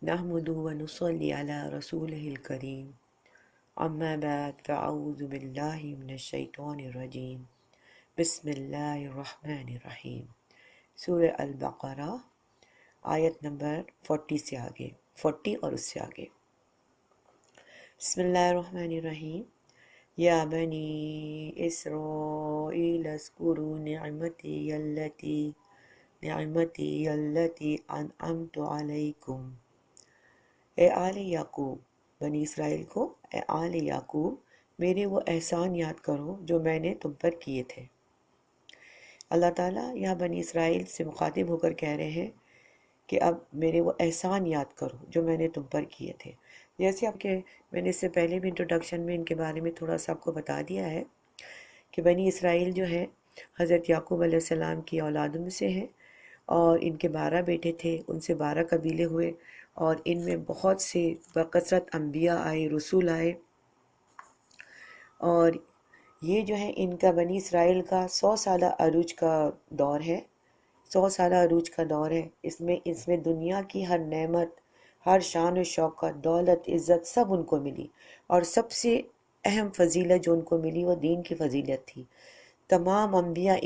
نحمده ونصلي على رسوله الكريم أما بعد فأعوذ بالله من الشيطان الرجيم بسم الله الرحمن الرحیم سورہ البقرہ آیت نمبر 40 سے آگے 40 اور اس سے آگے. بسم اللہ الرحمن الرحیم. یا بنی اسرائیل اذکروا نعمتی التي انعمت علیکم. اے آل یعقوب، بنی اسرائیل کو، اے آل یعقوب میرے وہ احسان یاد کرو جو میں نے تم پر کیے تھے. اللہ تعالیٰ یہاں بنی اسرائیل سے مخاطب ہو کر کہہ رہے ہیں کہ اب میرے وہ احسان یاد کرو جو میں نے تم پر کیے تھے. جیسے آپ کے میں نے اس سے پہلے بھی انٹروڈکشن میں ان کے بارے میں تھوڑا سا آپ کو بتا دیا ہے کہ بنی اسرائیل جو ہے حضرت یعقوب علیہ السلام کی اولادوں میں سے ہیں، اور ان کے 12 بیٹے تھے، ان سے 12 قبیلے ہوئے، اور ان میں بہت سے بکثرت انبیاء آئے، رسول آئے. اور یہ جو ہے ان کا بنی اسرائیل کا 100 سالہ عروج کا دور ہے. 100 سالہ عروج کا دور ہے. اس میں دنیا کی ہر نعمت، ہر شان و شوکت، دولت، عزت سب ان کو ملی، اور سب سے اہم فضیلت جو ان کو ملی وہ دین کی فضیلت تھی. تمام انبیاء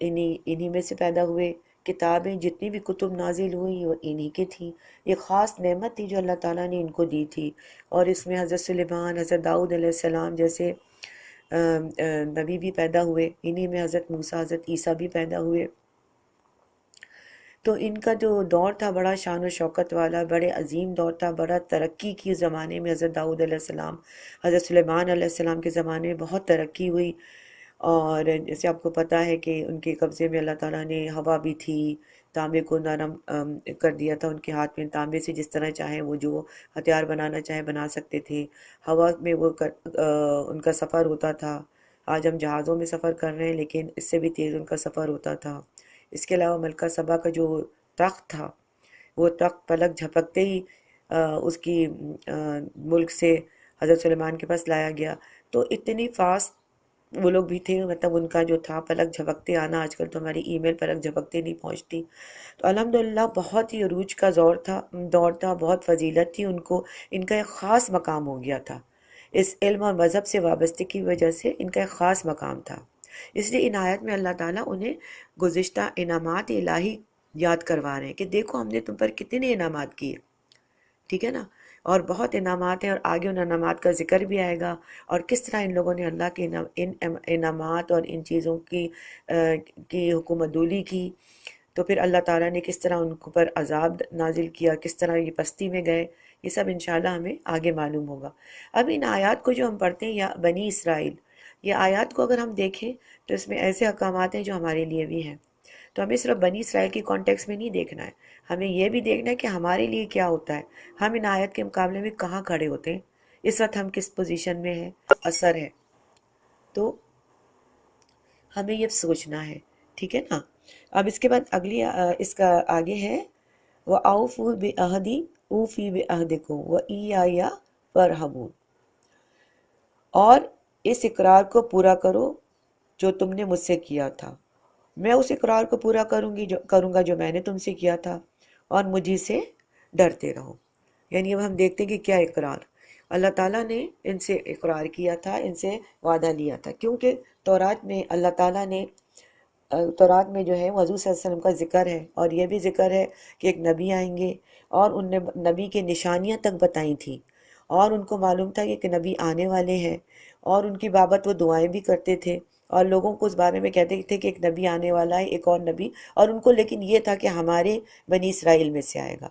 انہی میں سے پیدا ہوئے. کتابیں جتنی بھی کتب نازل ہوئی وہ انہی کی تھیں. یہ خاص نعمت تھی جو اللہ تعالیٰ نے ان کو دی تھی. اور اس میں حضرت سلیمان، حضرت داؤد علیہ السلام جیسے نبی بھی پیدا ہوئے. انہی میں حضرت موسیٰ، حضرت عیسیٰ بھی پیدا ہوئے. تو ان کا جو دور تھا بڑا شان و شوکت والا، بڑے عظیم دور تھا، بڑا ترقی کی زمانے میں. حضرت داؤد علیہ السلام، حضرت سلیمان علیہ السلام کے زمانے میں بہت ترقی ہوئی. اور جیسے آپ کو پتہ ہے کہ ان کے قبضے میں اللہ تعالیٰ نے ہوا بھی تھی، تانبے کو نرم کر دیا تھا ان کے ہاتھ میں. تانبے سے جس طرح چاہیں وہ جو ہتھیار بنانا چاہیں بنا سکتے تھے. ہوا میں وہ ان کا سفر ہوتا تھا. آج ہم جہازوں میں سفر کر رہے ہیں لیکن اس سے بھی تیز ان کا سفر ہوتا تھا. اس کے علاوہ ملکہ سبا کا جو تخت تھا، وہ تخت پلک جھپکتے ہی اس کی ملک سے حضرت سلیمان کے پاس لایا گیا. تو اتنی فاسٹ وہ لوگ بھی تھے، مطلب ان کا جو تھا پلک جھپکتے آنا. آج کل تو ہماری ای میل پلک جھپکتے نہیں پہنچتی. تو الحمدللہ بہت ہی عروج کا دور تھا، بہت فضیلت تھی ان کو. ان کا ایک خاص مقام ہو گیا تھا. اس علم اور مذہب سے وابستگی کی وجہ سے ان کا ایک خاص مقام تھا. اس لیے ان آیت میں اللہ تعالیٰ انہیں گزشتہ انعامات الہی یاد کروا رہے ہیں کہ دیکھو ہم نے تم پر کتنے انعامات کیے. ٹھیک ہے نا؟ اور بہت انعامات ہیں، اور آگے ان انعامات کا ذکر بھی آئے گا، اور کس طرح ان لوگوں نے اللہ کے ان انعامات اور ان چیزوں کی حکومت دولی کی. تو پھر اللہ تعالیٰ نے کس طرح ان پر عذاب نازل کیا، کس طرح یہ پستی میں گئے. یہ سب انشاءاللہ ہمیں آگے معلوم ہوگا. اب ان آیات کو جو ہم پڑھتے ہیں، یا بنی اسرائیل، یہ آیات کو اگر ہم دیکھیں تو اس میں ایسے احکامات ہیں جو ہمارے لیے بھی ہیں. تو ہمیں صرف بنی اسرائیل کی کانٹیکس میں نہیں دیکھنا ہے، ہمیں یہ بھی دیکھنا ہے کہ ہمارے لیے کیا ہوتا ہے. ہم ان آیت کے مقابلے میں کہاں کھڑے ہوتے ہیں، اس وقت ہم کس پوزیشن میں ہیں، اثر ہے. تو ہمیں یہ سوچنا ہے. ٹھیک ہے نا؟ اب اس کے بعد اگلی اس کا آگے ہے وَأَوْفُوا بِعَهْدِي أُوفِ بِعَهْدِكُمْ وَإِيَّايَ فَارْهَبُونِ. اور اس اقرار کو پورا کرو جو تم نے مجھ سے کیا تھا، میں اس اقرار کو پورا کروں گا جو میں نے تم سے کیا تھا، اور مجھے سے ڈرتے رہو. یعنی اب ہم دیکھتے ہیں کہ کیا اقرار اللہ تعالیٰ نے ان سے اقرار کیا تھا، ان سے وعدہ لیا تھا. کیونکہ تورات میں اللہ تعالیٰ نے تورات میں جو ہے وہ حضور صلی اللہ علیہ وسلم کا ذکر ہے، اور یہ بھی ذکر ہے کہ ایک نبی آئیں گے، اور ان نے نبی کے نشانیاں تک بتائی تھیں، اور ان کو معلوم تھا کہ نبی آنے والے ہیں، اور ان کی بابت وہ دعائیں بھی کرتے تھے، اور لوگوں کو اس بارے میں کہتے تھے کہ ایک نبی آنے والا ہے، ایک اور نبی. اور ان کو لیکن یہ تھا کہ ہمارے بنی اسرائیل میں سے آئے گا.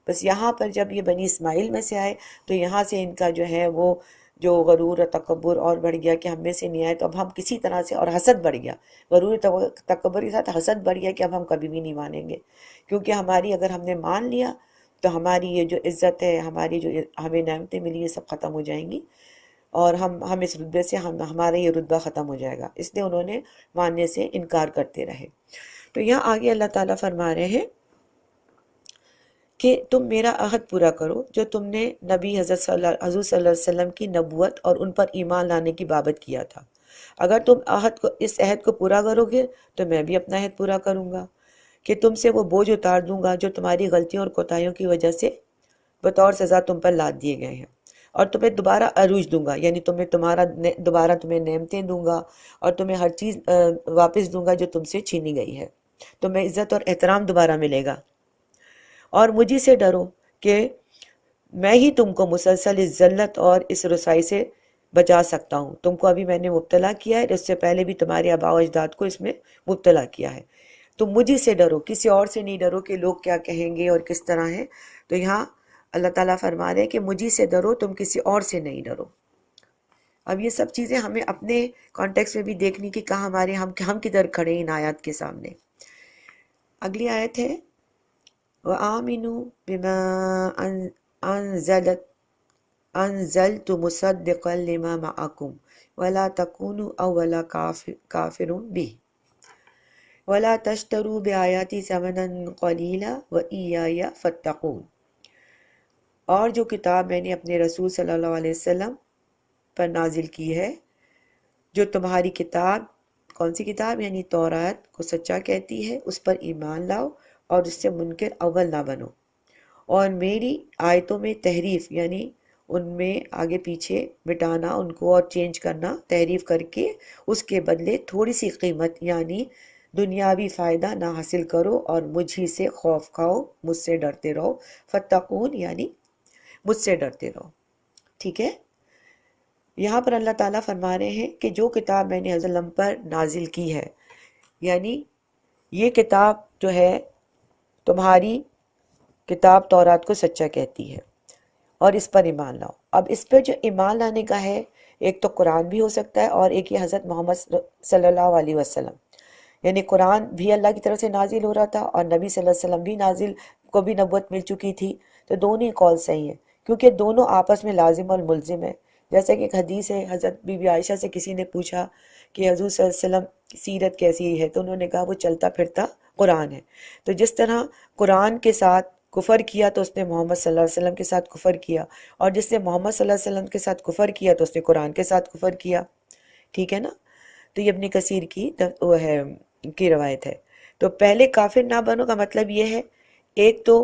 بس یہاں پر جب یہ بنی اسماعیل میں سے آئے تو یہاں سے ان کا جو ہے وہ جو غرور اور تکبر اور بڑھ گیا کہ ہم میں سے نہیں آئے تو اب ہم کسی طرح سے، اور حسد بڑھ گیا. غرور تکبر کے ساتھ حسد بڑھ گیا کہ اب ہم کبھی بھی نہیں مانیں گے، کیونکہ ہماری اگر ہم نے مان لیا تو ہماری یہ جو عزت ہے، ہماری جو ہمیں نعمتیں ملی، یہ سب ختم ہو جائیں گی، اور ہم اس رتبے سے ہمارا یہ رتبہ ختم ہو جائے گا. اس لیے انہوں نے ماننے سے انکار کرتے رہے. تو یہاں آگے اللہ تعالیٰ فرما رہے ہیں کہ تم میرا عہد پورا کرو جو تم نے نبی حضور صلی اللہ علیہ وسلم کی نبوت اور ان پر ایمان لانے کی بابت کیا تھا. اگر تم اس عہد کو پورا کرو گے تو میں بھی اپنا عہد پورا کروں گا. کہ تم سے وہ بوجھ اتار دوں گا جو تمہاری غلطیوں اور کوتاہیوں کی وجہ سے بطور سزا تم پر لاد دیے گئے ہیں، اور تمہیں دوبارہ عروج دوں گا، یعنی دوبارہ تمہیں نعمتیں دوں گا، اور تمہیں ہر چیز واپس دوں گا جو تم سے چھینی گئی ہے، تمہیں عزت اور احترام دوبارہ ملے گا۔ اور مجھے سے ڈرو کہ میں ہی تم کو مسلسل اس ذلت اور اس رسائی سے بچا سکتا ہوں۔ تم کو ابھی میں نے مبتلا کیا ہے، اس سے پہلے بھی تمہارے آباء و اجداد کو اس میں مبتلا کیا ہے۔ تم مجھے سے ڈرو، کسی اور سے نہیں ڈرو کہ لوگ کیا کہیں گے اور کس طرح ہیں۔ تو یہاں اللہ تعالیٰ فرما رہے ہیں کہ مجھے سے ڈرو، تم کسی اور سے نہیں ڈرو۔ اب یہ سب چیزیں ہمیں اپنے کانٹیکس میں بھی دیکھنی کہ کہاں ہم کدھر کھڑے ہیں ان آیات کے سامنے۔ اگلی آیت ہے وَآمِنُوا بِمَا أَنزَلْتُ مُصَدِّقًا لِمَا مَعَكُمْ وَلَا تَكُونُوا أَوَّلَ كَافِرٍ بِهِ وَلَا تَشْتَرُوا بِآيَاتِي ثَمَنًا قَلِيلًا وَإِيَّايَ فَاتَّقُونِ۔ اور جو کتاب میں نے اپنے رسول صلی اللہ علیہ وسلم پر نازل کی ہے، جو تمہاری کتاب، کون سی کتاب؟ یعنی تورات کو سچا کہتی ہے، اس پر ایمان لاؤ اور اس سے منکر اول نہ بنو، اور میری آیتوں میں تحریف یعنی ان میں آگے پیچھے مٹانا، ان کو اور چینج کرنا، تحریف کر کے اس کے بدلے تھوڑی سی قیمت یعنی دنیاوی فائدہ نہ حاصل کرو، اور مجھ ہی سے خوف کھاؤ، مجھ سے ڈرتے رہو، فتقون یعنی مجھ سے ڈرتے رہو۔ ٹھیک ہے، یہاں پر اللہ تعالیٰ فرما رہے ہیں کہ جو کتاب میں نے حضرت وسلم پر نازل کی ہے، یعنی یہ کتاب جو ہے تمہاری کتاب تورات کو سچا کہتی ہے، اور اس پر ایمان لاؤ۔ اب اس پر جو ایمان لانے کا ہے، ایک تو قرآن بھی ہو سکتا ہے، اور ایک یہ حضرت محمد صلی اللہ علیہ وسلم، یعنی قرآن بھی اللہ کی طرف سے نازل ہو رہا تھا، اور نبی صلی اللہ علیہ وسلم بھی نازل کو بھی نبوت مل چکی تھی، تو دونوں ہی قول صحیح ہیں، کیونکہ دونوں آپس میں لازم اور ملزم ہیں۔ جیسا کہ ایک حدیث ہے، حضرت بی بی عائشہ سے کسی نے پوچھا کہ حضور صلی اللہ علیہ وسلم کی سیرت کیسی ہے، تو انہوں نے کہا وہ چلتا پھرتا قرآن ہے۔ تو جس طرح قرآن کے ساتھ کفر کیا تو اس نے محمد صلی اللہ علیہ وسلم کے ساتھ کفر کیا، اور جس نے محمد صلی اللہ علیہ وسلم کے ساتھ کفر کیا تو اس نے قرآن کے ساتھ کفر کیا۔ ٹھیک ہے نا؟ تو یہ ابن کثیر وہ ہے کی روایت ہے۔ تو پہلے کافر نہ بنو کا مطلب یہ ہے، ایک تو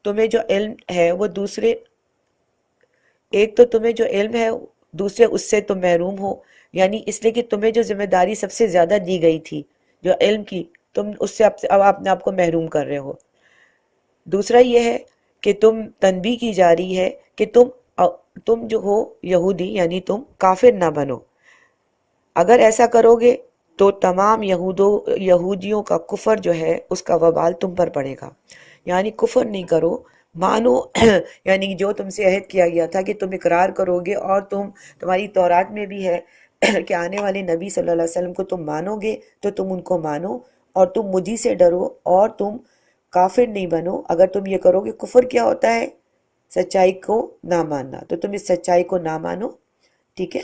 تمہیں جو علم ہے وہ دوسرے اس سے تم محروم ہو، یعنی اس لیے کہ تمہیں جو ذمہ داری سب سے زیادہ دی گئی تھی جو علم کی، تم اس سے اب اپنے آپ کو محروم کر رہے ہو۔ دوسرا یہ ہے کہ تم تنبیہ کی جا رہی ہے کہ تم جو ہو یہودی، یعنی تم کافر نہ بنو۔ اگر ایسا کرو گے تو تمام یہودیوں کا کفر جو ہے اس کا وبال تم پر پڑے گا، یعنی کفر نہیں کرو، مانو یعنی جو تم سے عہد کیا گیا تھا کہ تم اقرار کرو گے، اور تمہاری تورات میں بھی ہے کہ آنے والے نبی صلی اللہ علیہ وسلم کو تم مانو گے تو تم ان کو مانو، اور تم مجھی سے ڈرو، اور تم کافر نہیں بنو۔ اگر تم یہ کرو گے، کفر کیا ہوتا ہے؟ سچائی کو نہ ماننا، تو تم اس سچائی کو نہ مانو۔ ٹھیک ہے،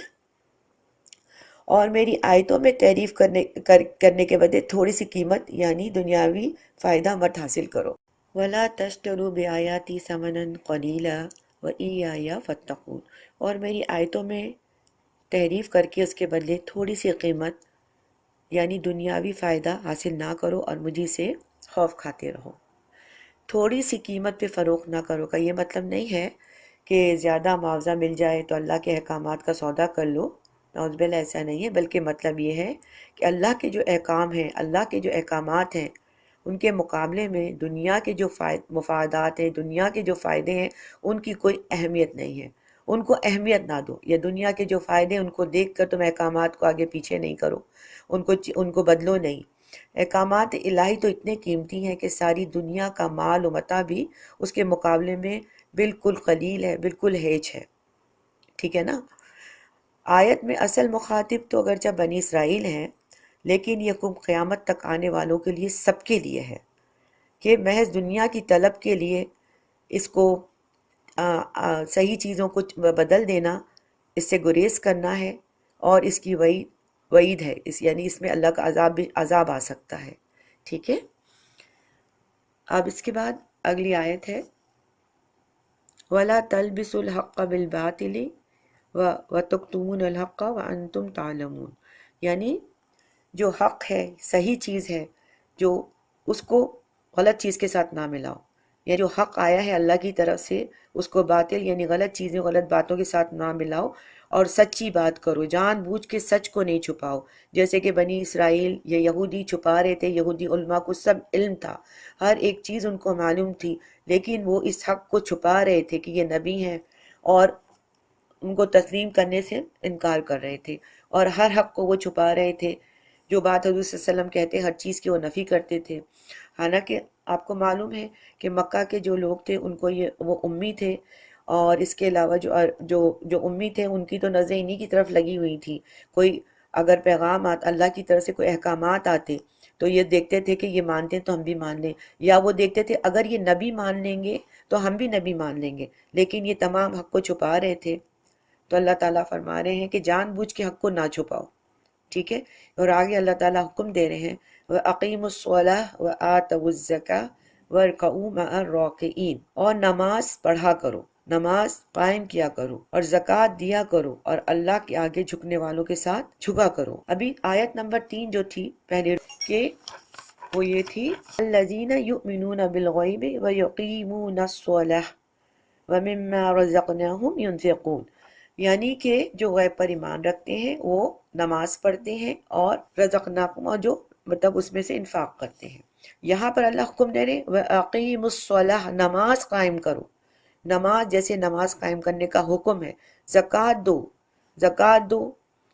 اور میری آیتوں میں تعریف کرنے کے بدلے تھوڑی سی قیمت یعنی دنیاوی فائدہ مت حاصل کرو۔ وَلَا تَشْتَرُوا بِآيَاتِي ثَمَنًا قَلِيلًا وَإِيَّايَ فَاتَّقُونِ، اور میری آیتوں میں تحریف کر کے اس کے بدلے تھوڑی سی قیمت یعنی دنیاوی فائدہ حاصل نہ کرو، اور مجھے سے خوف کھاتے رہو۔ تھوڑی سی قیمت پہ فروخت نہ کرو کا یہ مطلب نہیں ہے کہ زیادہ معاوضہ مل جائے تو اللہ کے احکامات کا سودا کر لو، نعوذ باللہ ایسا نہیں ہے، بلکہ مطلب یہ ہے کہ اللہ کے جو احکام ہیں، اللہ کے جو احکامات ہیں، ان کے مقابلے میں دنیا کے جو مفادات ہیں، دنیا کے جو فائدے ہیں، ان کی کوئی اہمیت نہیں ہے، ان کو اہمیت نہ دو۔ یا دنیا کے جو فائدے ان کو دیکھ کر تم احکامات کو آگے پیچھے نہیں کرو، ان کو بدلو نہیں۔ احکامات الہی تو اتنے قیمتی ہیں کہ ساری دنیا کا مال و متاع بھی اس کے مقابلے میں بالکل قلیل ہے، بالکل ہیچ ہے۔ ٹھیک ہے نا؟ آیت میں اصل مخاطب تو اگرچہ بنی اسرائیل ہیں، لیکن یہ حکم قیامت تک آنے والوں کے لیے سب کے لیے ہے کہ محض دنیا کی طلب کے لیے اس کو صحیح چیزوں کو بدل دینا، اس سے گریز کرنا ہے، اور اس کی وعید ہے، یعنی اس میں اللہ کا عذاب آ سکتا ہے۔ ٹھیک ہے، اب اس کے بعد اگلی آیت ہے وَلَا تَلْبِسُوا الْحَقَّ بِالْبَاطِلِ وَتَكْتُمُونَ الْحَقَّ وَأَنْتُمْ تَعْلَمُونَ، یعنی جو حق ہے، صحیح چیز ہے، جو اس کو غلط چیز کے ساتھ نہ ملاؤ، یا جو حق آیا ہے اللہ کی طرف سے اس کو باطل یعنی غلط چیزیں غلط باتوں کے ساتھ نہ ملاؤ، اور سچی بات کرو، جان بوجھ کے سچ کو نہیں چھپاؤ، جیسے کہ بنی اسرائیل یا یہودی چھپا رہے تھے، یہودی علماء کو سب علم تھا، ہر ایک چیز ان کو معلوم تھی، لیکن وہ اس حق کو چھپا رہے تھے کہ یہ نبی ہیں، اور ان کو تسلیم کرنے سے انکار کر رہے تھے، اور ہر حق کو وہ چھپا رہے تھے، جو بات حضور صلی اللہ علیہ وسلم کہتے ہر چیز کی وہ نفی کرتے تھے۔ حالانکہ آپ کو معلوم ہے کہ مکہ کے جو لوگ تھے ان کو وہ امی تھے، اور اس کے علاوہ جو امی تھے ان کی تو نظریں انہی کی طرف لگی ہوئی تھی، کوئی اگر پیغام اللہ کی طرف سے کوئی احکامات آتے تو یہ دیکھتے تھے کہ یہ مانتے ہیں تو ہم بھی مان لیں، یا وہ دیکھتے تھے اگر یہ نبی مان لیں گے تو ہم بھی نبی مان لیں گے، لیکن یہ تمام حق کو چھپا رہے تھے۔ تو اللہ تعالیٰ فرما رہے ہیں کہ جان بوجھ کے حق کو نہ چھپاؤ، ٹھیک ہے؟ اور آگے اللہ تعالیٰ حکم دے رہے ہیں وَأَقِيمُوا الصَّلَاةَ وَآتَوُا الزَّكَاةَ وَارْكَعُوا مَعَ الرَّاكِعِينَ، اور نماز پڑھا کرو، نماز قائم کیا کرو، اور زکوٰۃ دیا کرو، اور اللہ کے آگے جھکنے والوں کے ساتھ جھکا کرو۔ ابھی آیت نمبر 3 جو تھی پہلے کہ وہ یہ تھی الَّذِينَ يُؤْمِنُونَ بِالْغَيْبِ وَيُقِيمُونَ الصَّلَاةَ وَمِمَّا رَزَقْنَاهُمْ يُنْفِقُونَ، یعنی کہ جو غیب پر ایمان رکھتے ہیں وہ نماز پڑھتے ہیں اور رزقناکم، اور جو مطلب اس میں سے انفاق کرتے ہیں۔ یہاں پر اللہ حکم دے رہے وَأَقِيمُوا الصَّلَاةَ، نماز قائم کرو، نماز جیسے نماز قائم کرنے کا حکم ہے، زکوٰۃ دو، زکوٰۃ دو،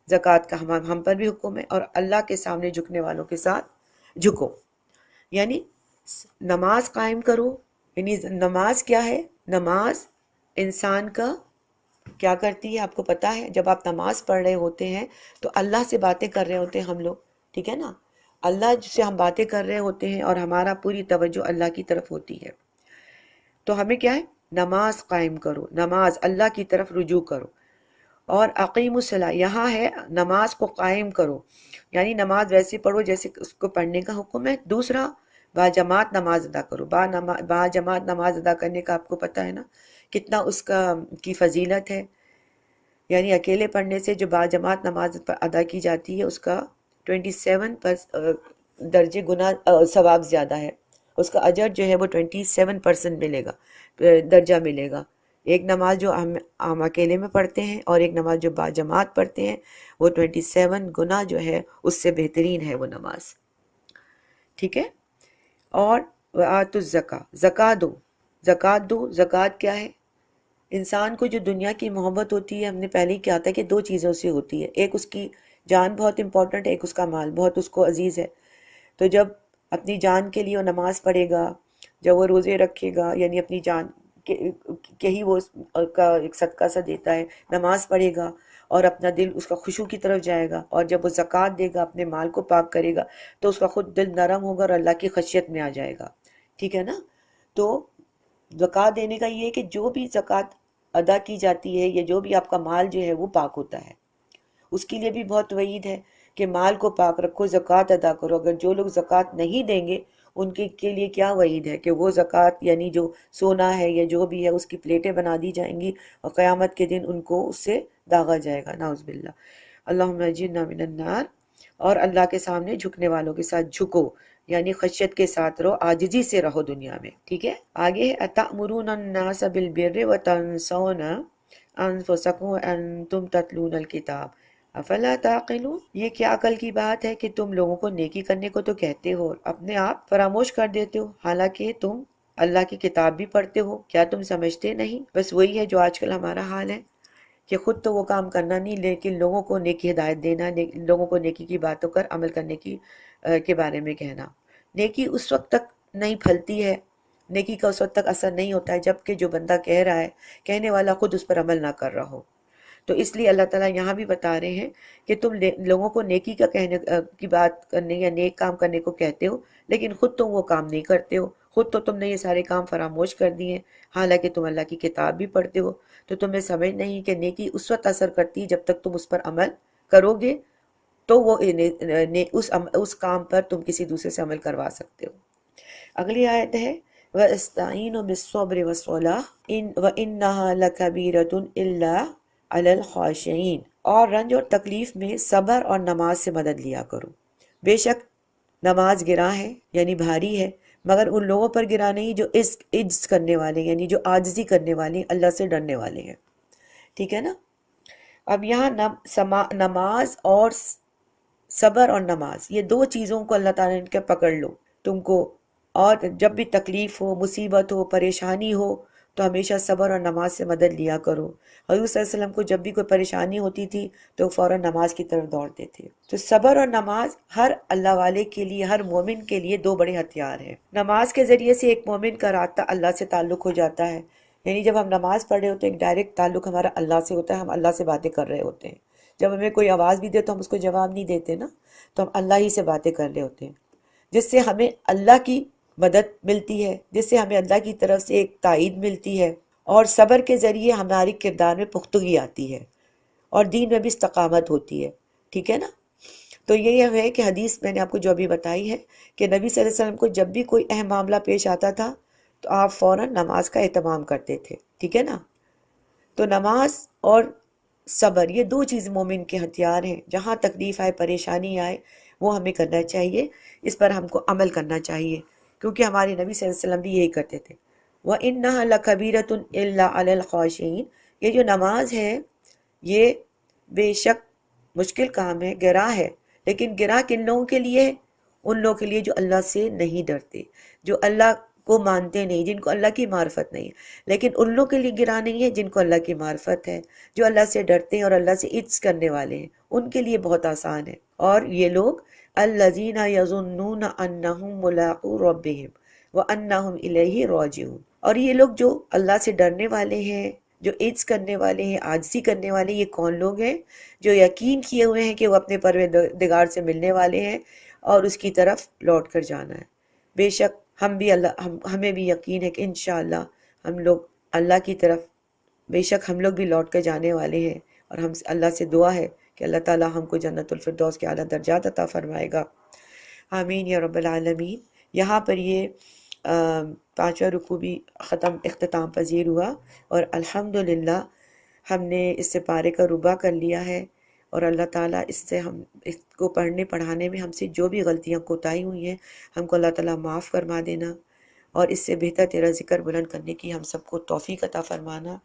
زکوٰۃ کا ہم پر بھی حکم ہے، اور اللہ کے سامنے جھکنے والوں کے ساتھ جھکو، یعنی نماز قائم کرو۔ یعنی نماز کیا ہے؟ نماز انسان کا کیا کرتی ہے آپ کو پتا ہے؟ جب آپ نماز پڑھ رہے ہوتے ہیں تو اللہ سے باتیں کر رہے ہوتے ہیں ہم لوگ، ٹھیک ہے نا؟ اللہ سے ہم باتیں کر رہے ہوتے ہیں اور ہمارا پوری توجہ اللہ کی طرف ہوتی ہے، تو ہمیں کیا ہے؟ نماز قائم کرو، نماز اللہ کی طرف رجوع کرو، اور اقیم الصلاۃ یہاں ہے نماز کو قائم کرو، یعنی نماز ویسے پڑھو جیسے اس کو پڑھنے کا حکم ہے۔ دوسرا، باجماعت نماز ادا کرو، باجماعت نماز ادا کرنے کا آپ کو پتہ ہے نا کتنا اس کی فضیلت ہے، یعنی اکیلے پڑھنے سے جو باجماعت نماز ادا کی جاتی ہے اس کا 27 درجے گنا ثواب زیادہ ہے، اس کا اجر جو ہے وہ 27% ملے گا، درجہ ملے گا۔ ایک نماز جو ہم اکیلے میں پڑھتے ہیں اور ایک نماز جو باجماعت پڑھتے ہیں وہ 27 گنا جو ہے اس سے بہترین ہے وہ نماز، ٹھیک ہے؟ اور وآتوا الزکاۃ، زکوٰۃ دو، زکوٰۃ دو، زکوٰۃ کیا ہے؟ انسان کو جو دنیا کی محبت ہوتی ہے، ہم نے پہلے ہی کہا تھا کہ دو چیزوں سے ہوتی ہے، ایک اس کی جان بہت امپورٹنٹ ہے، ایک اس کا مال بہت اس کو عزیز ہے۔ تو جب اپنی جان کے لیے وہ نماز پڑھے گا، جب وہ روزے رکھے گا، یعنی اپنی جان کے ہی وہ کا ایک صدقہ سا دیتا ہے، نماز پڑھے گا اور اپنا دل اس کا خشوع کی طرف جائے گا، اور جب وہ زکوٰۃ دے گا اپنے مال کو پاک کرے گا تو اس کا خود دل نرم ہوگا اور اللہ کی خشیت میں آ جائے گا، ٹھیک ہے نا؟ تو زکوٰۃ دینے کا یہ ہے کہ جو بھی زکوٰۃ ادا کی جاتی ہے یا جو بھی آپ کا مال جو ہے وہ پاک ہوتا ہے، اس کے لیے بھی بہت وعید ہے کہ مال کو پاک رکھو، زکوٰۃ ادا کرو۔ اگر جو لوگ زکوٰۃ نہیں دیں گے ان کے لیے کیا وعید ہے کہ وہ زکوٰۃ یعنی جو سونا ہے یا جو بھی ہے اس کی پلیٹیں بنا دی جائیں گی اور قیامت کے دن ان کو اس سے داغا جائے گا، نعوذ باللہ۔ اللہم اجرنا من النار، اور اللہ کے سامنے جھکنے والوں کے ساتھ جھکو، یعنی خشیت کے ساتھ رہو، عاجزی سے رہو دنیا میں، ٹھیک ہے؟ آگے ہے اتأمرون الناس بالبر وتنسون انفسکم وانتم تتلون الکتاب افلا تعقلون، یہ کیا عقل کی بات ہے کہ تم لوگوں کو نیکی کرنے کو تو کہتے ہو اور اپنے آپ فراموش کر دیتے ہو، حالانکہ تم اللہ کی کتاب بھی پڑھتے ہو، کیا تم سمجھتے نہیں؟ بس وہی ہے جو آج کل ہمارا حال ہے کہ خود تو وہ کام کرنا نہیں، لیکن لوگوں کو نیکی ہدایت دینا، لوگوں کو نیکی کی باتوں پر عمل کرنے کے بارے میں کہنا۔ نیکی اس وقت تک نہیں پھلتی ہے، نیکی کا اس وقت تک اثر نہیں ہوتا ہے جب کہ جو بندہ کہہ رہا ہے، کہنے والا خود اس پر عمل نہ کر رہا ہو۔ تو اس لیے اللہ تعالیٰ یہاں بھی بتا رہے ہیں کہ تم لوگوں کو نیکی کا کہنے کی بات کرنے یا نیک کام کرنے کو کہتے ہو، لیکن خود تم وہ کام نہیں کرتے ہو، خود تو تم نے یہ سارے کام فراموش کر دیے، حالانکہ تم اللہ کی کتاب بھی پڑھتے ہو۔ تو تمہیں سمجھ نہیں کہ نیکی اس وقت اثر کرتی ہے جب تک تم اس پر عمل کرو گے تو وہ اس کام پر تم کسی دوسرے سے عمل کروا سکتے ہو۔ اگلی آیت ہے وَاسْتَعِينُوا بِالصَّبْرِ وَالصَّلَاةِ وَإِنَّهَا لَكَبِيرَةٌ إِلَّا عَلَى الْخَاشِعِينَ، اور رنج اور تکلیف میں صبر اور نماز سے مدد لیا کرو، بے شک نماز گراں ہے یعنی بھاری ہے، مگر ان لوگوں پر گراں نہیں جو عجز کرنے والے یعنی جو عاجزی کرنے والے، اللہ سے ڈرنے والے ہیں، ٹھیک ہے نا۔ اب یہاں نماز اور صبر اور نماز، یہ دو چیزوں کو اللہ تعالیٰ نے کہ پکڑ لو تم کو، اور جب بھی تکلیف ہو، مصیبت ہو، پریشانی ہو تو ہمیشہ صبر اور نماز سے مدد لیا کرو۔ حضور صلی اللہ علیہ وسلم کو جب بھی کوئی پریشانی ہوتی تھی تو فوراً نماز کی طرف دوڑتے تھے۔ تو صبر اور نماز ہر اللہ والے کے لیے، ہر مومن کے لیے دو بڑے ہتھیار ہیں۔ نماز کے ذریعے سے ایک مومن کا رابطہ اللہ سے تعلق ہو جاتا ہے، یعنی جب ہم نماز پڑھ رہے ہوتے ہیں ایک ڈائریکٹ تعلق ہمارا اللہ سے ہوتا ہے، ہم اللہ سے باتیں کر رہے ہوتے ہیں۔ جب ہمیں کوئی آواز بھی دے تو ہم اس کو جواب نہیں دیتے نا، تو ہم اللہ ہی سے باتیں کر رہے ہوتے ہیں، جس سے ہمیں اللہ کی مدد ملتی ہے، جس سے ہمیں اللہ کی طرف سے ایک تائید ملتی ہے، اور صبر کے ذریعے ہماری کردار میں پختگی آتی ہے اور دین میں بھی استقامت ہوتی ہے، ٹھیک ہے نا۔ تو یہ ہے کہ حدیث میں نے آپ کو جو ابھی بتائی ہے کہ نبی صلی اللہ علیہ وسلم کو جب بھی کوئی اہم معاملہ پیش آتا تھا تو آپ فوراً نماز کا اہتمام کرتے تھے، ٹھیک ہے نا۔ تو نماز اور صبر یہ دو چیز مومن کے ہتھیار ہیں، جہاں تکلیف آئے، پریشانی آئے، وہ ہمیں کرنا چاہیے، اس پر ہم کو عمل کرنا چاہیے، کیونکہ ہمارے نبی صلی اللہ علیہ وسلم بھی یہی کرتے تھے۔ وَإِنَّهَا لَكَبِيرَةٌ إِلَّا عَلَى الْخَاشِعِينَ، یہ جو نماز ہے یہ بے شک مشکل کام ہے، گراں ہے، لیکن گراں کن لوگوں کے لیے ہے؟ ان لوگوں کے لیے جو اللہ سے نہیں ڈرتے، جو اللہ کو مانتے نہیں، جن کو اللہ کی معرفت نہیں ہے۔ لیکن ان لوگوں کے لیے گراں نہیں ہے جن کو اللہ کی معرفت ہے، جو اللہ سے ڈرتے ہیں اور اللہ سے عجز کرنے والے ہیں، ان کے لیے بہت آسان ہے۔ اور یہ لوگ الذین یظنون انہم ملاقو ربہم وانہم الیہ راجعون، اور یہ لوگ جو اللہ سے ڈرنے والے ہیں، جو عجز کرنے والے ہیں، عاجزی کرنے والے، یہ کون لوگ ہیں؟ جو یقین کیے ہوئے ہیں کہ وہ اپنے پروردگار سے ملنے والے ہیں اور اس کی طرف لوٹ کر جانا ہے۔ بے شک ہم بھی ہمیں بھی یقین ہے کہ انشاءاللہ ہم لوگ اللہ کی طرف، بے شک ہم لوگ بھی لوٹ کر جانے والے ہیں، اور ہم اللہ سے دعا ہے کہ اللہ تعالی ہم کو جنت الفردوس کے اعلیٰ درجات عطا فرمائے گا، آمین یا رب العالمین۔ یہاں پر یہ پانچواں رکوع بھی اختتام پذیر ہوا، اور الحمدللہ ہم نے اس سے پارے کا ربع کر لیا ہے، اور اللہ تعالیٰ اس کو پڑھنے پڑھانے میں ہم سے جو بھی غلطیاں کوتاہی ہوئی ہیں ہم کو اللہ تعالیٰ معاف فرما دینا، اور اس سے بہتر تیرا ذکر بلند کرنے کی ہم سب کو توفیق عطا فرمانا۔